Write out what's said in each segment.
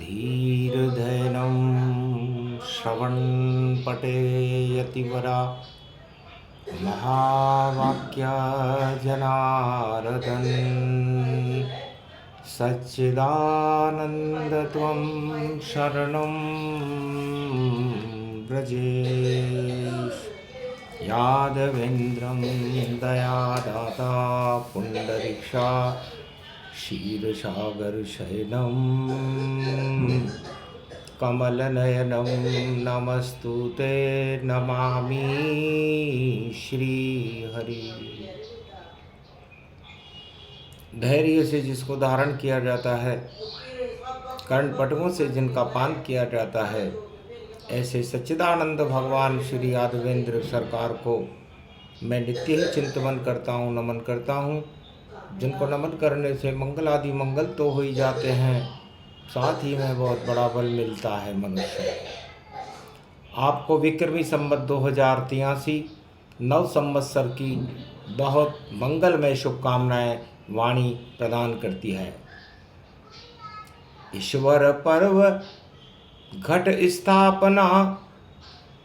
धीर्धैनं श्रवणपटेयतिवरा महावाक्यजनार्दन सच्चिदानन्दत्वं शरणं व्रजेश यादवेन्द्रं दयादाता पुण्डरीक्षा क्षीरसागरशयनं कमलनयनं नमस्तुते नमामि श्रीहरि। धैर्य से जिसको धारण किया जाता है, कर्णपटुओं से जिनका पान किया जाता है, ऐसे सच्चिदानंद भगवान श्री यादवेंद्र सरकार को मैं नित्य ही चिंतन करता हूँ, नमन करता हूँ। जिनको नमन करने से मंगल आदि मंगल तो हो ही जाते हैं, साथ ही में बहुत बड़ा बल मिलता है मनुष्य। आपको विक्रमी संवत 2083 नव संवत्सर की बहुत मंगलमय शुभकामनाएं वाणी प्रदान करती है। ईश्वर पर्व घट स्थापना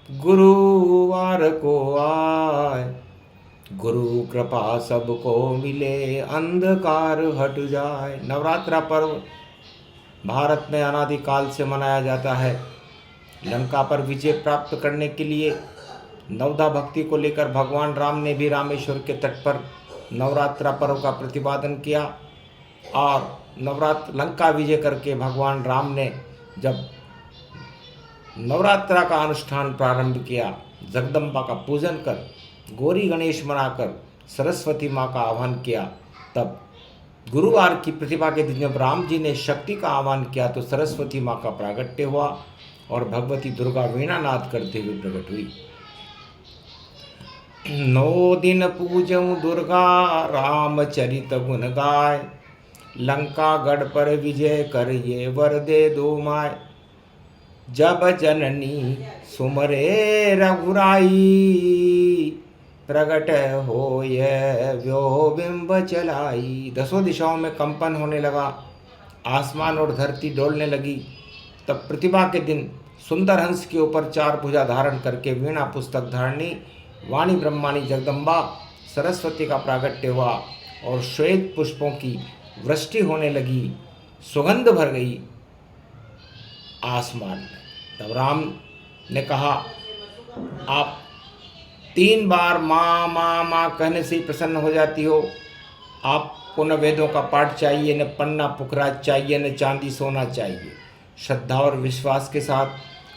गुरुवार को आए, गुरु कृपा सबको मिले अंधकार हट जाए। नवरात्रा पर्व भारत में अनादिकाल से मनाया जाता है। लंका पर विजय प्राप्त करने के लिए नवदा भक्ति को लेकर भगवान राम ने भी रामेश्वर के तट पर नवरात्रा पर्व का प्रतिपादन किया और लंका विजय करके भगवान राम ने जब नवरात्रा का अनुष्ठान प्रारंभ किया, जगदम्बा का पूजन कर, गौरी गणेश मनाकर सरस्वती माँ का आह्वान किया, तब गुरुवार की प्रतिभा के दिन जब राम जी ने शक्ति का आह्वान किया तो सरस्वती माँ का प्रागट्य हुआ और भगवती दुर्गा वीणानाद करते हुए प्रकट हुई। 9 दिन पूजऊं दुर्गा रामचरित गुण गाय, लंका गढ़ पर विजय कर ये वर दे दो माय। जब जननी सुमरे रघुराई, प्रगट हो ये व्यो बिंब चलाई। 10 दिशाओं में कंपन होने लगा, आसमान और धरती डोलने लगी। तब प्रतिभा के दिन सुंदर हंस के ऊपर 4 भुजा धारण करके वीणा पुस्तक धारणी वाणी ब्रह्माणी जगदम्बा सरस्वती का प्रागट्य हुआ और श्वेत पुष्पों की वृष्टि होने लगी, सुगंध भर गई आसमान में। तब राम ने कहा, आप 3 बार माँ माँ माँ कहने से ही प्रसन्न हो जाती हो। आपको न वेदों का पाठ चाहिए, न पन्ना पुखराज चाहिए, न चांदी सोना चाहिए। श्रद्धा और विश्वास के साथ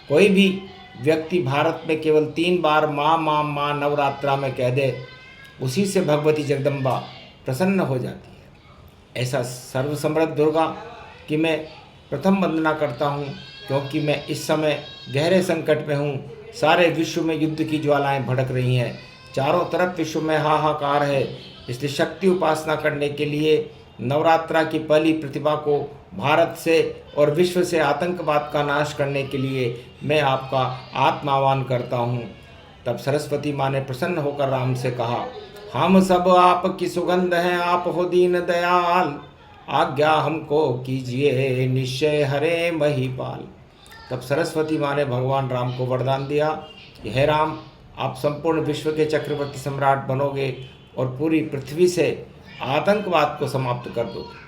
कोई भी व्यक्ति भारत में केवल 3 बार माँ माँ माँ नवरात्रा में कह दे, उसी से भगवती जगदम्बा प्रसन्न हो जाती है। ऐसा सर्वसमृद्ध दुर्गा की मैं प्रथम वंदना करता हूँ, क्योंकि मैं इस समय गहरे संकट में हूँ। सारे विश्व में युद्ध की ज्वालाएं भड़क रही हैं, चारों तरफ विश्व में हाहाकार है। इसलिए शक्ति उपासना करने के लिए नवरात्रा की पहली प्रतिभा को भारत से और विश्व से आतंकवाद का नाश करने के लिए मैं आपका आत्माह्वान करता हूँ। तब सरस्वती माँ ने प्रसन्न होकर राम से कहा, हम सब आपकी सुगंध हैं, आप हो दीन दयाल, आज्ञा हमको कीजिए निश्चय हरे महिपाल। तब सरस्वती माँ ने भगवान राम को वरदान दिया कि हे राम, आप संपूर्ण विश्व के चक्रवर्ती सम्राट बनोगे और पूरी पृथ्वी से आतंकवाद को समाप्त कर दोगे।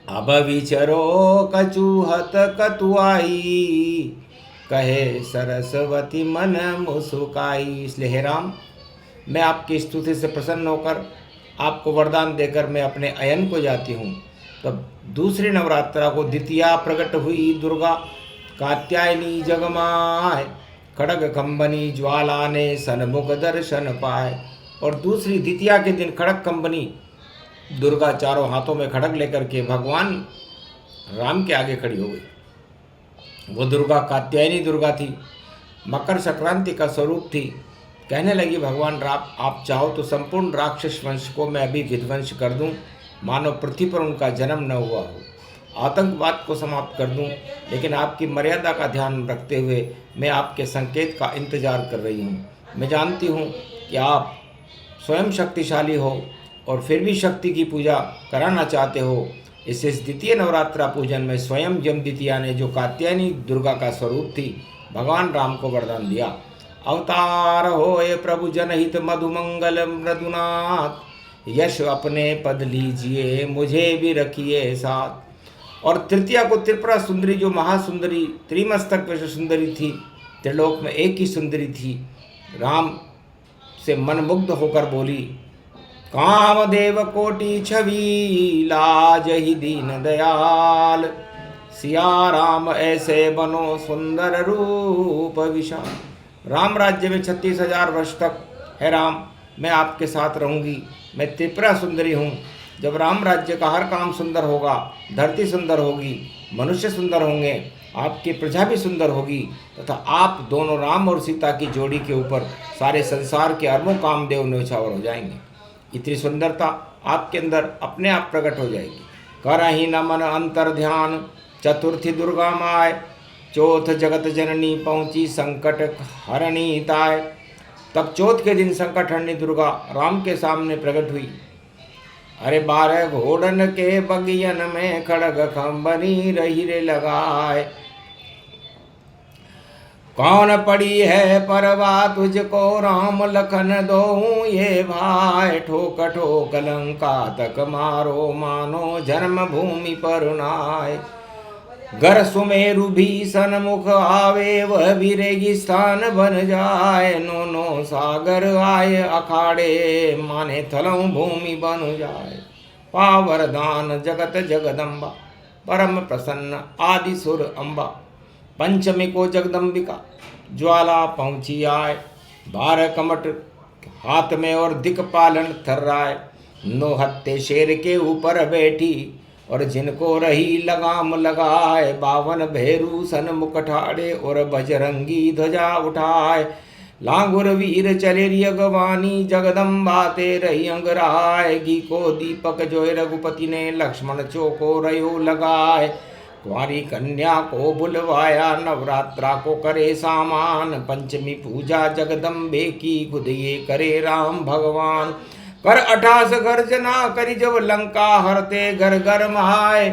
अब विचरो कचूहत कतुआई, कहे सरस्वती मन मुस्काई। इसलिए हे राम, मैं आपकी स्तुति से प्रसन्न होकर आपको वरदान देकर मैं अपने अयन को जाती हूँ। तब दूसरी नवरात्रा को द्वितीया प्रकट हुई दुर्गा, कात्यायनी जगमाय, खड़ग कंबनी ज्वाला ने सन्मुख दर्शन पाए। और दूसरी द्वितीया के दिन खड़ग कंबनी दुर्गा चारों हाथों में खड़ग लेकर के भगवान राम के आगे खड़ी हो गई। वो दुर्गा कात्यायनी दुर्गा थी, मकर संक्रांति का स्वरूप थी। कहने लगी, भगवान राम, आप चाहो तो संपूर्ण राक्षस वंश को मैं अभी विध्वंस कर दूं, मानो पृथ्वी पर उनका जन्म न हुआ हो, आतंकवाद को समाप्त कर दूं, लेकिन आपकी मर्यादा का ध्यान रखते हुए मैं आपके संकेत का इंतजार कर रही हूं। मैं जानती हूं कि आप स्वयं शक्तिशाली हो और फिर भी शक्ति की पूजा कराना चाहते हो, इस द्वितीय नवरात्रा पूजन में स्वयं जमदूतिया ने जो कात्यायनी दुर्गा का स्वरूप थी, भगवान राम को वरदान दिया, अवतार होए प्रभु जनहित मधुमंगल मृदुनाथ, यश अपने पद लीजिए मुझे भी रखिए साथ। और तृतीया को त्रिपुरा सुंदरी, जो महासुंदरी त्रिमस्तक विश्व सुंदरी थी, त्रिलोक में एक ही सुंदरी थी, राम से मनमुग्ध होकर बोली, कामदेव कोटि छवि लाज ही दीन दयाल, सिया राम ऐसे बनो सुंदर रूप विशाल। राम राज्य में 36,000 वर्ष तक है राम, मैं आपके साथ रहूंगी, मैं त्रिपुरा सुंदरी हूँ। जब राम राज्य का हर काम सुंदर होगा, धरती सुंदर होगी, मनुष्य सुंदर होंगे, आपकी प्रजा भी सुंदर होगी, तथा आप दोनों राम और सीता की जोड़ी के ऊपर सारे संसार के अरबों कामदेव न्यौछावर हो जाएंगे। इतनी सुंदरता आपके अंदर अपने आप प्रकट हो जाएगी। करहि नमन अंतर ध्यान, चतुर्थी दुर्गा माय, चौथ जगत जननी पहुँची संकट हरणी ताय। तब चौथ के दिन संकट हरणी दुर्गा राम के सामने प्रकट हुई। अरे 12 घोड़न के बगियन में खड़ग खंबनी रही रे लगाए, कौन पड़ी है परवा तुझको राम लखन दो ये भाई, ठोक ठोक लंका तक मारो मानो जन्मभूमि पर नाय। गर सुमेरु भीषण मुख आवे वह भी रेगिस्तान बन जाए, नो नो सागर आए अखाड़े माने थलऊ भूमि बन जाए। पावरदान जगत जगदम्बा परम प्रसन्न आदि सुर अम्बा, पंचमी को जगदम्बिका ज्वाला पहुँची आए। 12 कमट हाथ में और दिक्पालन थर्राए, 9 हत्ते शेर के ऊपर बैठी और जिनको रही लगाम लगाए। 52 भेरू सन मुकठाड़े और बजरंगी ध्वजा उठाए। लांगुर वीर चले अगवानी जगदम्बा ते रही अंगराय, घी को दीपक जोय रघुपति ने लक्ष्मण चौको रयो लगाए। कुंवारी कन्या को बुलवाया नवरात्रा को करे सामान, पंचमी पूजा जगदम्बे की खुद ये करे राम भगवान। कर 88 गर्जना करी जब लंका हरते घर घर महाय,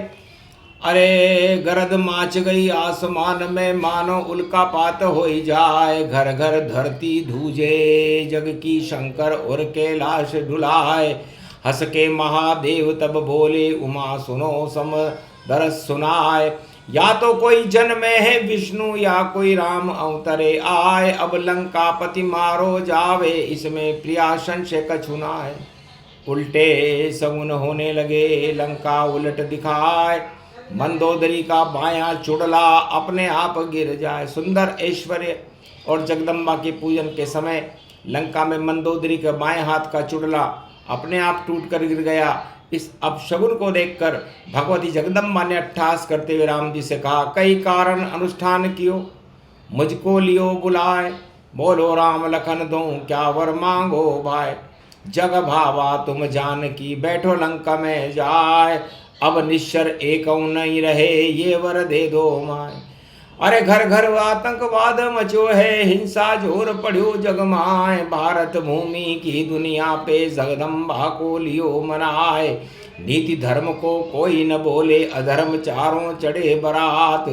अरे गरद माच गई आसमान में मानो उल्कापात हो जाए। घर घर धरती धूजे जग की शंकर और कैलाश डुलाए। हंस के महादेव तब बोले उमा सुनो सम दरस सुनाए। या तो कोई जन्मे है विष्णु या कोई राम अवतरे आए, अब लंकापति मारो जावे इसमें प्रिया संशय कछु नाय। उल्टे सगुन होने लगे लंका उलट दिखाए, मंदोदरी का बायां चुड़ला अपने आप गिर जाए। सुंदर ऐश्वर्य और जगदम्बा के पूजन के समय लंका में मंदोदरी के बाएं हाथ का चुड़ला अपने आप टूट कर गिर गया। इस अपशगुन को देखकर भगवती जगदम्बा ने अट्ठास करते हुए राम जी से कहा, कई कारण अनुष्ठान कियो मुझको लियो बुलाए, बोलो राम लखन दो क्या वर मांगो भाई। जग भावा तुम जान की बैठो लंका में जाए, अब निश्चर एक नहीं रहे ये वर दे दो माय। अरे घर घर आतंकवाद मचो है हिंसा जोर पढ़ो जगमाए, भारत भूमि की दुनिया पे जगदम्बा को लियो मनाए। नीति धर्म को कोई न बोले अधर्म चारों चढ़े बरात,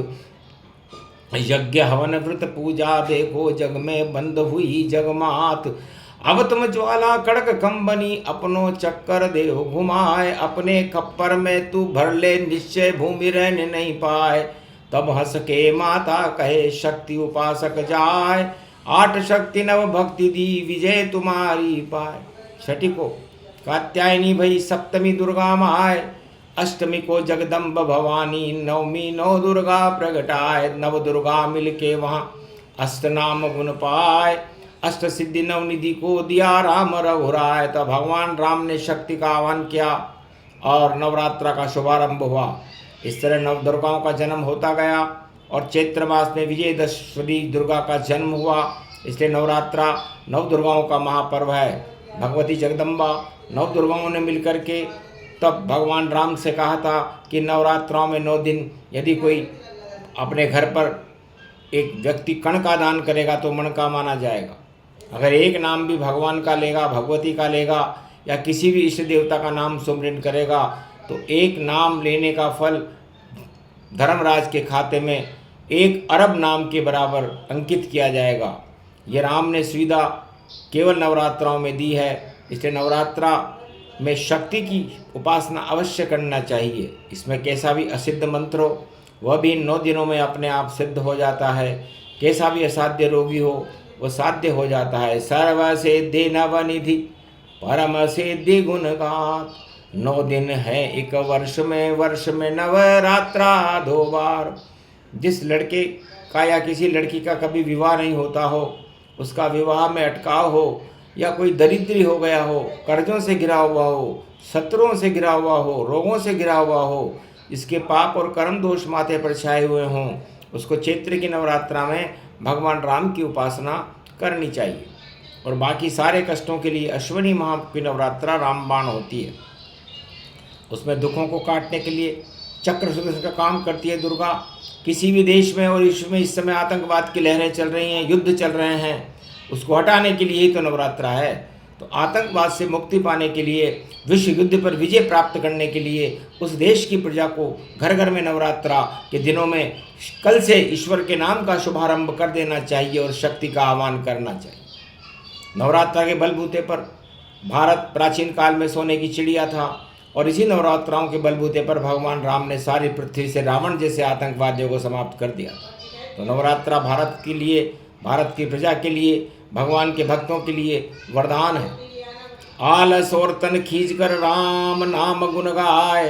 यज्ञ हवन व्रत पूजा देखो जग में बंद हुई जगमात। अब तुम ज्वाला कड़क कंबनी अपनो चक्कर दे घुमाए, अपने खप्पर में तू भर ले निश्चय भूमि रहने नहीं पाए। तब हंस के माता कहे शक्ति उपासक जाए, 8 शक्ति नव भक्ति दी विजय तुम्हारी पाए। छठी को कात्यायनी भई सप्तमी दुर्गा माय, अष्टमी को जगदम्ब भवानी, नवमी 9 दुर्गा प्रगटाए। नव दुर्गा मिलके वहाँ अष्टनाम गुण पाए, अष्ट सिद्धि नवनिधि को दिया राम रघुराय। तब भगवान राम ने शक्ति का आह्वान किया और नवरात्रा का शुभारंभ हुआ। इस तरह नव दुर्गाओं का जन्म होता गया और चैत्र मास में विजयदशमी दुर्गा का जन्म हुआ। इसलिए नवरात्रा नव दुर्गाओं का महापर्व है। भगवती जगदम्बा नव दुर्गाओं ने मिलकर के तब भगवान राम से कहा था कि नवरात्राओं में 9 दिन यदि कोई अपने घर पर एक व्यक्ति कण का दान करेगा तो मन का माना जाएगा। अगर एक नाम भी भगवान का लेगा, भगवती का लेगा या किसी भी इष्ट देवता का नाम सुमरन करेगा तो एक नाम लेने का फल धर्मराज के खाते में 1 अरब नाम के बराबर अंकित किया जाएगा। ये राम ने सुविधा केवल नवरात्राओं में दी है, इसलिए नवरात्रा में शक्ति की उपासना अवश्य करना चाहिए। इसमें कैसा भी असिद्ध मंत्र हो वह भी इन 9 दिनों में अपने आप सिद्ध हो जाता है। कैसा भी असाध्य रोगी हो वह साध्य हो जाता है। सर्व सिद्धि नवनिधि परम सिद्धि गुण गात, 9 दिन है एक वर्ष में नवरात्रा 2 बार। जिस लड़के का या किसी लड़की का कभी विवाह नहीं होता हो, उसका विवाह में अटकाव हो, या कोई दरिद्री हो गया हो, कर्जों से घिरा हुआ हो, शत्रुओं से घिरा हुआ हो, रोगों से घिरा हुआ हो, इसके पाप और कर्म दोष माथे पर छाए हुए हों, उसको चैत्र की नवरात्रा में भगवान राम की उपासना करनी चाहिए। और बाकी सारे कष्टों के लिए अश्विनी माह की नवरात्रा रामबाण होती है। उसमें दुखों को काटने के लिए चक्र सुदर्शन का काम करती है दुर्गा। किसी भी देश में और विश्व में इस समय आतंकवाद की लहरें चल रही हैं, युद्ध चल रहे हैं, उसको हटाने के लिए ही तो नवरात्रा है। तो आतंकवाद से मुक्ति पाने के लिए, विश्व युद्ध पर विजय प्राप्त करने के लिए उस देश की प्रजा को घर घर में नवरात्रा के दिनों में कल से ईश्वर के नाम का शुभारंभ कर देना चाहिए और शक्ति का आह्वान करना चाहिए। नवरात्रा के बलबूते पर भारत प्राचीन काल में सोने की चिड़िया था, और इसी नवरात्राओं के बलबूते पर भगवान राम ने सारी पृथ्वी से रावण जैसे आतंकवादियों को समाप्त कर दिया। तो नवरात्रा भारत के लिए, भारत की प्रजा के लिए, भगवान के भक्तों के लिए वरदान है। आलस और तन खींच कर राम नाम गुण गाए,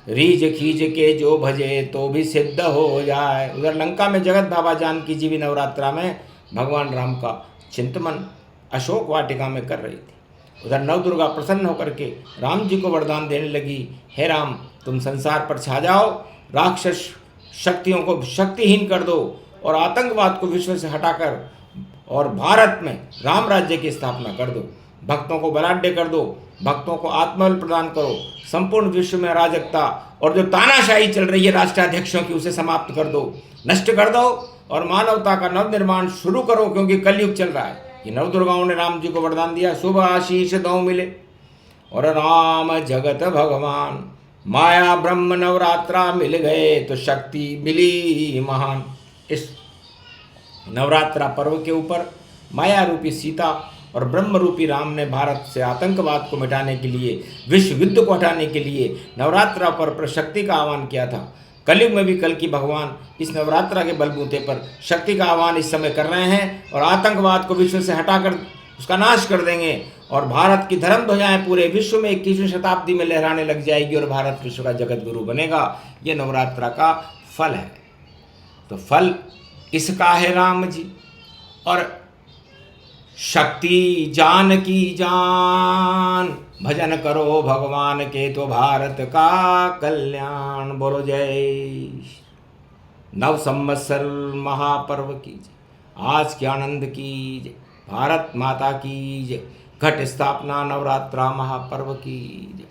रीझ खींच के जो भजे तो भी सिद्ध हो जाए। उधर लंका में जगत बाबा जानकी जी भी नवरात्रा में भगवान राम का चिंतन अशोक वाटिका में कर रही थी। उधर नवदुर्गा प्रसन्न होकर के राम जी को वरदान देने लगी, हे राम तुम संसार पर छा जाओ, राक्षस शक्तियों को शक्तिहीन कर दो और आतंकवाद को विश्व से हटाकर और भारत में राम राज्य की स्थापना कर दो, भक्तों को बलाढ्य कर दो, भक्तों को आत्मबल प्रदान करो, संपूर्ण विश्व में अराजकता और जो तानाशाही चल रही है राष्ट्राध्यक्षों की उसे समाप्त कर दो, नष्ट कर दो और मानवता का नव निर्माण शुरू करो, क्योंकि कलयुग चल रहा है। ये नवदुर्गाओं ने राम जी को वरदान दिया, शुभ आशीष दो मिले और राम जगत भगवान, माया ब्रह्म नवरात्रा मिल गए तो शक्ति मिली महान। इस नवरात्रा पर्व के ऊपर माया रूपी सीता और ब्रह्म रूपी राम ने भारत से आतंकवाद को मिटाने के लिए, विश्व युद्ध को हटाने के लिए नवरात्रा पर शक्ति का आह्वान किया था। कलयुग में भी कल की भगवान इस नवरात्रा के बलबूते पर शक्ति का आह्वान इस समय कर रहे हैं और आतंकवाद को विश्व से हटाकर उसका नाश कर देंगे और भारत की धर्म ध्वजाएं पूरे विश्व में 21वीं शताब्दी में लहराने लग जाएगी और भारत विश्व का जगत गुरु बनेगा। ये नवरात्रा का फल है। तो फल इसका है राम जी और शक्ति जान की जान, भजन करो भगवान के तो भारत का कल्याण। बोलो जय। नव संवत्सर महापर्व की जय, आज के आनंद की जय, भारत माता की जय, घट स्थापना नवरात्रा महापर्व की जय।